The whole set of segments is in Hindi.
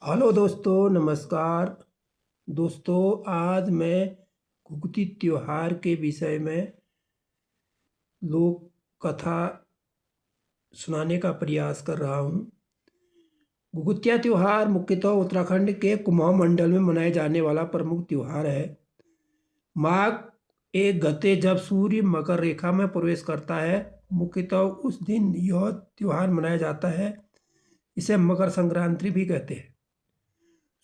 हेलो दोस्तों, नमस्कार। दोस्तों, आज मैं घुघुती त्योहार के विषय में लोक कथा सुनाने का प्रयास कर रहा हूँ। घुघुतिया त्योहार मुख्यतः उत्तराखंड के कुमाऊं मंडल में मनाए जाने वाला प्रमुख त्योहार है। माघ एक गते जब सूर्य मकर रेखा में प्रवेश करता है, मुख्यतः उस दिन यह त्योहार मनाया जाता है। इसे मकर संक्रांति भी कहते हैं।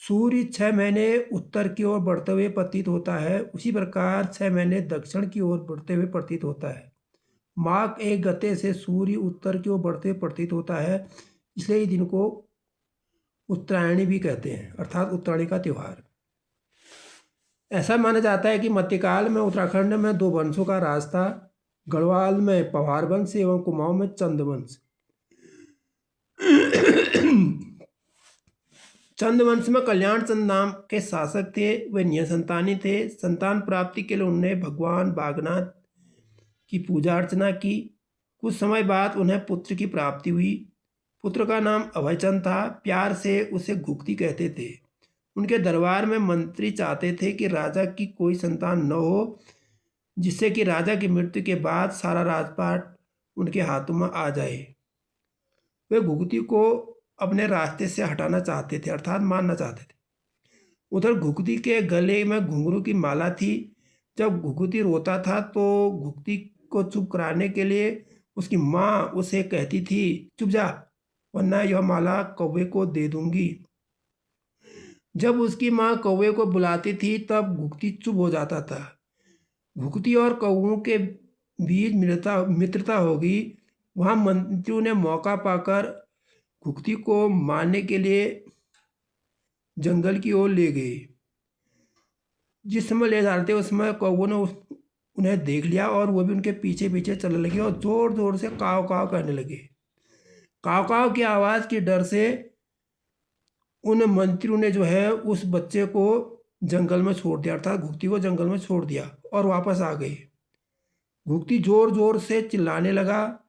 सूर्य 6 महीने उत्तर की ओर बढ़ते हुए प्रतीत होता है, उसी प्रकार 6 महीने दक्षिण की ओर बढ़ते हुए प्रतीत होता है। माघ एक गते से सूर्य उत्तर की ओर बढ़ते हुए प्रतीत होता है, इसलिए इस दिन को उत्तरायणी भी कहते हैं, अर्थात उत्तरायणी का त्योहार। ऐसा माना जाता है कि मध्यकाल में उत्तराखंड में दो वंशों का राज था। गढ़वाल में पवार वंश एवं कुमाऊं में चंद वंश। चंद वंश में कल्याण चंद नाम के शासक थे। वे निसंतानी थे। संतान प्राप्ति के लिए उन्होंने भगवान बागनाथ की पूजा अर्चना की। कुछ समय बाद उन्हें पुत्र की प्राप्ति हुई। पुत्र का नाम अभयचंद था। प्यार से उसे घुघती कहते थे। उनके दरबार में मंत्री चाहते थे कि राजा की कोई संतान न हो, जिससे कि राजा की मृत्यु के बाद सारा राजपाट उनके हाथों में आ जाए। वे घुघती को अपने रास्ते से हटाना चाहते थे, अर्थात मारना चाहते थे। उधर घुघती के गले में घुंघरू की माला थी। जब घुघती रोता था तो घुघती को चुप कराने के लिए उसकी माँ उसे कहती थी, चुप जा, वरना यह माला कौवे को दे दूंगी। जब उसकी माँ कौवे को बुलाती थी तब घुघती चुप हो जाता था। घुघती और कौवों के बीच मित्रता हो गई। वहाँ मंत्रियों ने मौका पाकर घुघती को मारने के लिए जंगल की ओर ले गए। जिस समय ले जा रहे थे उस समय कौवों ने उन्हें देख लिया और वो भी उनके पीछे पीछे चलने लगे और जोर जोर से काव काव करने लगे। काव काव की आवाज़ के डर से उन मंत्रियों ने जो है उस बच्चे को जंगल में छोड़ दिया, अर्थात घुघती को जंगल में छोड़ दिया और वापस आ गए। घुघती जोर जोर से चिल्लाने लगा।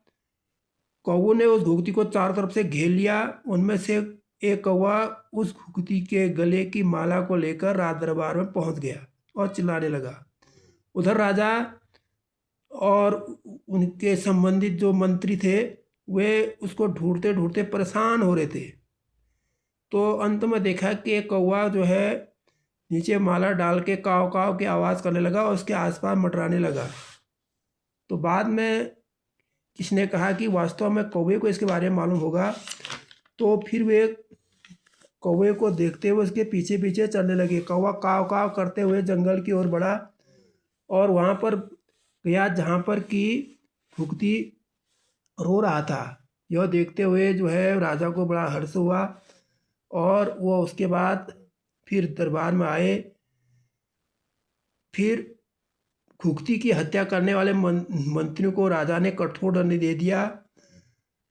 कौवों ने उस घुघती को चारों तरफ से घेर लिया। उनमें से एक कौवा उस घुघती के गले की माला को लेकर राज दरबार में पहुंच गया और चिल्लाने लगा। उधर राजा और उनके संबंधित जो मंत्री थे वे उसको ढूंढते ढूंढते परेशान हो रहे थे। तो अंत में देखा कि एक कौवा जो है नीचे माला डाल के काव काव की आवाज़ करने लगा और उसके आसपास मंडराने लगा। तो बाद में किसने कहा कि वास्तव में कौवे को इसके बारे में मालूम होगा। तो फिर वे कौवे को देखते हुए उसके पीछे पीछे चलने लगे। कौवा काव काव करते हुए जंगल की ओर बढ़ा और वहाँ पर गया जहाँ पर कि घुघती रो रहा था। यह देखते हुए जो है राजा को बड़ा हर्ष हुआ और वो उसके बाद फिर दरबार में आए। फिर घुघती की हत्या करने वाले मंत्रियों को राजा ने कठोर दंड दे दिया।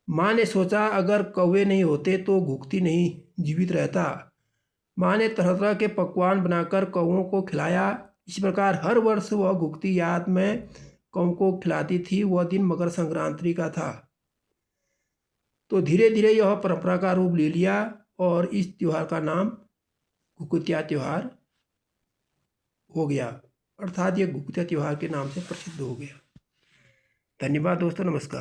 माँ ने सोचा अगर कौवे नहीं होते तो घुघती नहीं जीवित रहता। माँ ने तरह तरह के पकवान बनाकर कौवों को खिलाया। इस प्रकार हर वर्ष वह घुघती याद में कौवों को खिलाती थी। वह दिन मकर संक्रांति का था। तो धीरे धीरे यह परंपरा का रूप ले लिया और इस त्योहार का नाम घुघुतिया त्योहार हो गया, अर्थात ये घुघुतिया त्योहार के नाम से प्रसिद्ध हो गया। धन्यवाद दोस्तों, नमस्कार।